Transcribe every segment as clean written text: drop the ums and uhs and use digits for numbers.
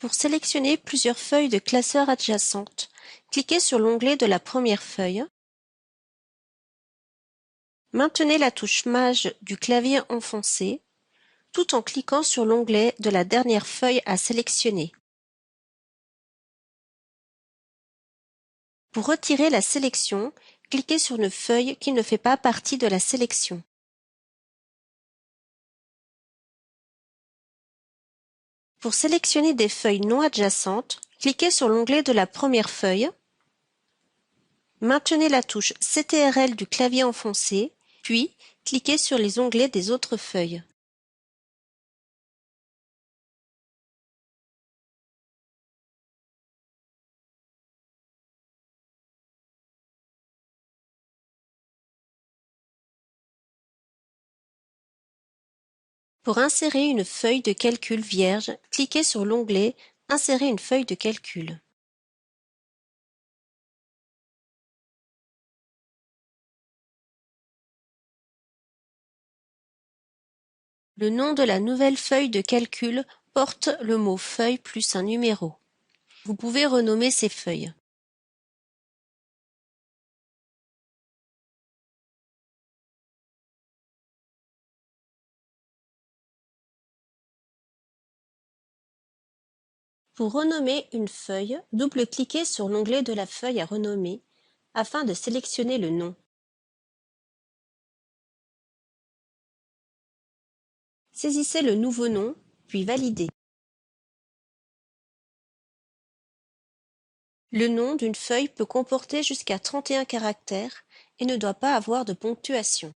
Pour sélectionner plusieurs feuilles de classeurs adjacentes, cliquez sur l'onglet de la première feuille. Maintenez la touche Maj du clavier enfoncé, tout en cliquant sur l'onglet de la dernière feuille à sélectionner. Pour retirer la sélection, cliquez sur une feuille qui ne fait pas partie de la sélection. Pour sélectionner des feuilles non adjacentes, cliquez sur l'onglet de la première feuille. Maintenez la touche CTRL du clavier enfoncé, puis cliquez sur les onglets des autres feuilles. Pour insérer une feuille de calcul vierge, cliquez sur l'onglet « Insérer une feuille de calcul ». Le nom de la nouvelle feuille de calcul porte le mot « feuille » plus un numéro. Vous pouvez renommer ces feuilles. Pour renommer une feuille, double-cliquez sur l'onglet de la feuille à renommer afin de sélectionner le nom. Saisissez le nouveau nom, puis validez. Le nom d'une feuille peut comporter jusqu'à 31 caractères et ne doit pas avoir de ponctuation.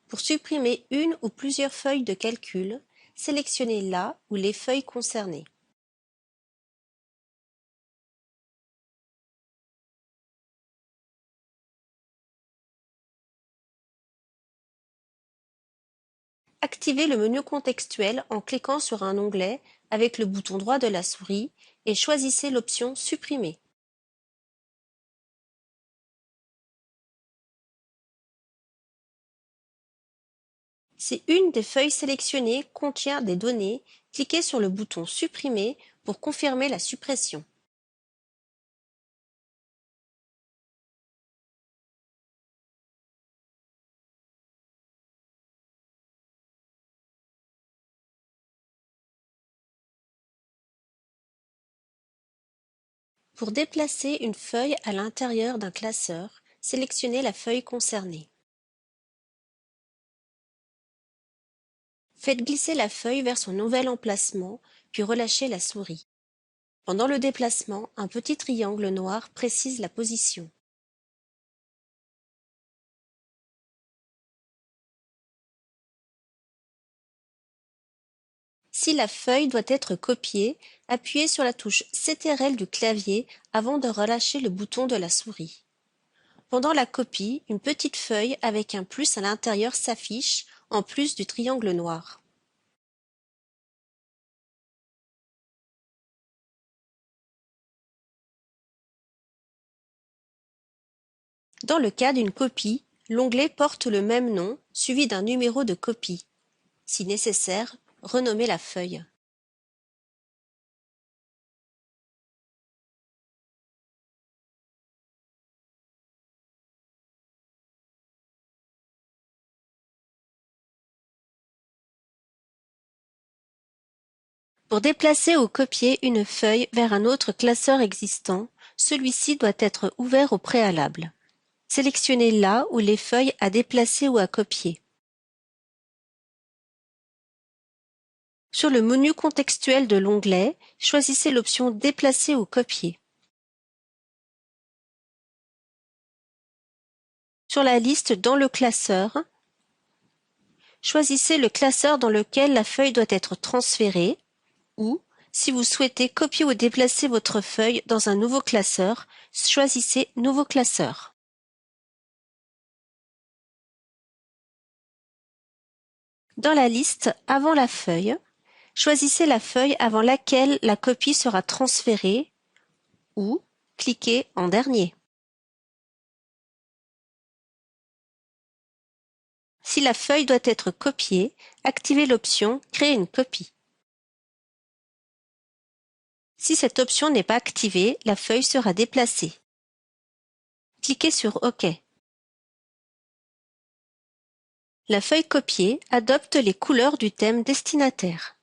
Pour supprimer une ou plusieurs feuilles de calcul, sélectionnez la ou les feuilles concernées. Activez le menu contextuel en cliquant sur un onglet avec le bouton droit de la souris et choisissez l'option Supprimer. Si une des feuilles sélectionnées contient des données, cliquez sur le bouton Supprimer pour confirmer la suppression. Pour déplacer une feuille à l'intérieur d'un classeur, sélectionnez la feuille concernée. Faites glisser la feuille vers son nouvel emplacement, puis relâchez la souris. Pendant le déplacement, un petit triangle noir précise la position. Si la feuille doit être copiée, appuyez sur la touche CTRL du clavier avant de relâcher le bouton de la souris. Pendant la copie, une petite feuille avec un plus à l'intérieur s'affiche, en plus du triangle noir. Dans le cas d'une copie, l'onglet porte le même nom, suivi d'un numéro de copie. Si nécessaire, renommez la feuille. Pour déplacer ou copier une feuille vers un autre classeur existant, celui-ci doit être ouvert au préalable. Sélectionnez là où les feuilles à déplacer ou à copier. Sur le menu contextuel de l'onglet, choisissez l'option Déplacer ou copier. Sur la liste dans le classeur, choisissez le classeur dans lequel la feuille doit être transférée ou, si vous souhaitez copier ou déplacer votre feuille dans un nouveau classeur, choisissez Nouveau classeur. Dans la liste avant la feuille, choisissez la feuille avant laquelle la copie sera transférée ou, cliquez en dernier. Si la feuille doit être copiée, activez l'option Créer une copie. Si cette option n'est pas activée, la feuille sera déplacée. Cliquez sur OK. La feuille copiée adopte les couleurs du thème destinataire.